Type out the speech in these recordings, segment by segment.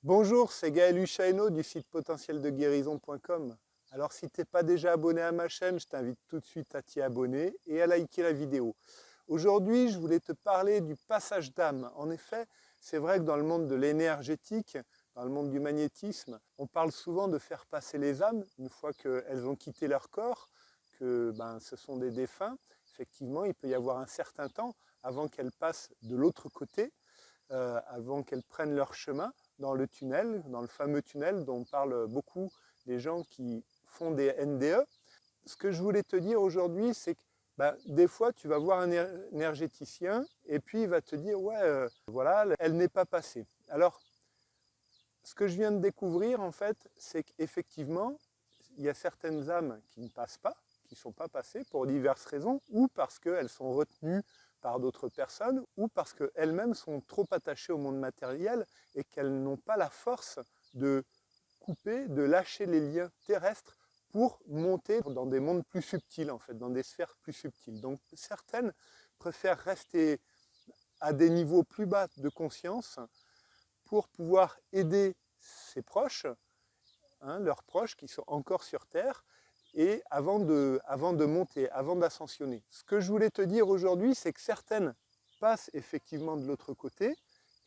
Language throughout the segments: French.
Bonjour, c'est Gaël Huschaino du site potentieldeguérison.com. Alors si tu n'es pas déjà abonné à ma chaîne, je t'invite tout de suite à t'y abonner et à liker la vidéo. Aujourd'hui, je voulais te parler du passage d'âme. En effet, c'est vrai que dans le monde de l'énergétique, dans le monde du magnétisme, on parle souvent de faire passer les âmes une fois qu'elles ont quitté leur corps, que ce sont des défunts. Effectivement, il peut y avoir un certain temps avant qu'elles passent de l'autre côté, avant qu'elles prennent leur chemin dans le tunnel, dans le fameux tunnel dont parlent beaucoup les gens qui font des NDE. Ce que je voulais te dire aujourd'hui, c'est que des fois, tu vas voir un énergéticien et puis il va te dire « ouais, voilà, elle n'est pas passée ». Alors, ce que je viens de découvrir, en fait, c'est qu'effectivement, il y a certaines âmes qui ne passent pas, qui ne sont pas passées pour diverses raisons, ou parce qu'elles sont retenues par d'autres personnes, ou parce qu'elles-mêmes sont trop attachées au monde matériel et qu'elles n'ont pas la force de couper, de lâcher les liens terrestres pour monter dans des mondes plus subtils, en fait, dans des sphères plus subtiles. Donc certaines préfèrent rester à des niveaux plus bas de conscience pour pouvoir aider ses proches, leurs proches qui sont encore sur Terre, et avant de monter, avant d'ascensionner. Ce que je voulais te dire aujourd'hui, c'est que certaines passent effectivement de l'autre côté,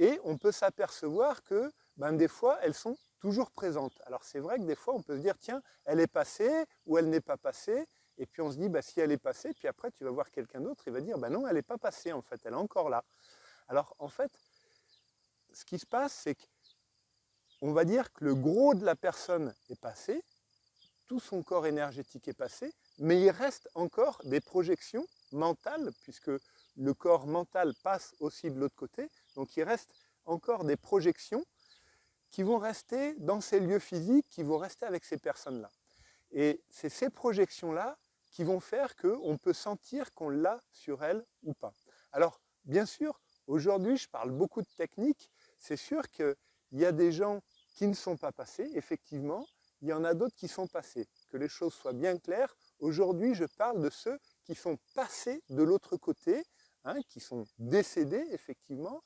et on peut s'apercevoir que des fois, elles sont toujours présentes. Alors c'est vrai que des fois, on peut se dire, tiens, elle est passée ou elle n'est pas passée, et puis on se dit, si elle est passée, puis après tu vas voir quelqu'un d'autre, il va dire, non, elle n'est pas passée en fait, elle est encore là. Alors en fait, ce qui se passe, c'est qu'on va dire que le gros de la personne est passé, tout son corps énergétique est passé, mais il reste encore des projections mentales, puisque le corps mental passe aussi de l'autre côté, donc il reste encore des projections qui vont rester dans ces lieux physiques, qui vont rester avec ces personnes-là. Et c'est ces projections-là qui vont faire qu'on peut sentir qu'on l'a sur elle ou pas. Alors, bien sûr, aujourd'hui, je parle beaucoup de techniques. C'est sûr qu'il y a des gens qui ne sont pas passés, effectivement. Il y en a d'autres qui sont passés. Que les choses soient bien claires, aujourd'hui, je parle de ceux qui sont passés de l'autre côté, qui sont décédés, effectivement,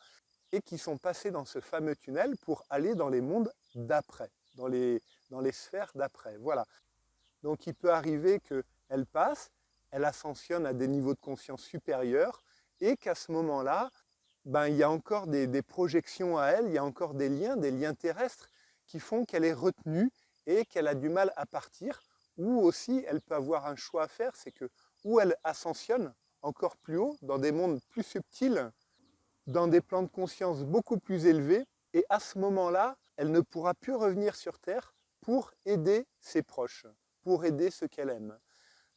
et qui sont passés dans ce fameux tunnel pour aller dans les mondes d'après, dans les sphères d'après. Voilà. Donc il peut arriver qu'elle passe, elle ascensionne à des niveaux de conscience supérieurs et qu'à ce moment-là, il y a encore des projections à elle, il y a encore des liens terrestres qui font qu'elle est retenue et qu'elle a du mal à partir, ou aussi elle peut avoir un choix à faire, c'est que ou elle ascensionne encore plus haut, dans des mondes plus subtils, dans des plans de conscience beaucoup plus élevés, et à ce moment-là, elle ne pourra plus revenir sur Terre pour aider ses proches, pour aider ceux qu'elle aime.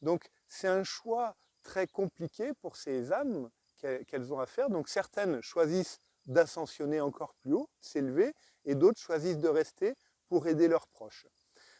Donc c'est un choix très compliqué pour ces âmes qu'elles ont à faire. Donc certaines choisissent d'ascensionner encore plus haut, s'élever, et d'autres choisissent de rester pour aider leurs proches.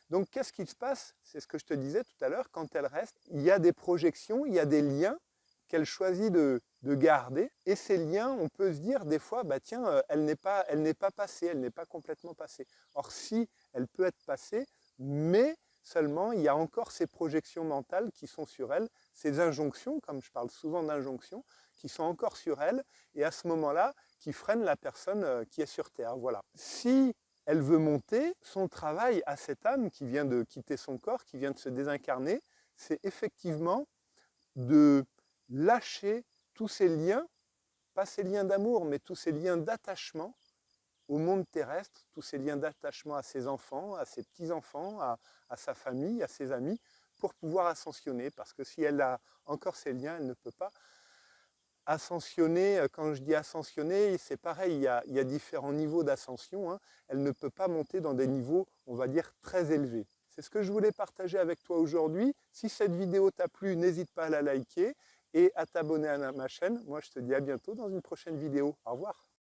Donc qu'est-ce qui se passe? C'est ce que je te disais tout à l'heure, quand elles restent, il y a des projections, il y a des liens qu'elle choisit de garder, et ces liens, on peut se dire des fois, tiens, elle n'est pas passée, elle n'est pas complètement passée. Or si, elle peut être passée, mais seulement il y a encore ces projections mentales qui sont sur elle, ces injonctions, comme je parle souvent d'injonctions, qui sont encore sur elle, et à ce moment-là, qui freinent la personne qui est sur Terre. Voilà. Si elle veut monter, son travail à cette âme qui vient de quitter son corps, qui vient de se désincarner, c'est effectivement de lâcher tous ces liens, pas ces liens d'amour, mais tous ces liens d'attachement au monde terrestre, tous ces liens d'attachement à ses enfants, à ses petits-enfants, à sa famille, à ses amis, pour pouvoir ascensionner. Parce que si elle a encore ces liens, elle ne peut pas ascensionner. Quand je dis ascensionner, c'est pareil, il y a différents niveaux d'ascension. Elle ne peut pas monter dans des niveaux, on va dire, très élevés. C'est ce que je voulais partager avec toi aujourd'hui. Si cette vidéo t'a plu, n'hésite pas à la liker et à t'abonner à ma chaîne. Moi, je te dis à bientôt dans une prochaine vidéo. Au revoir.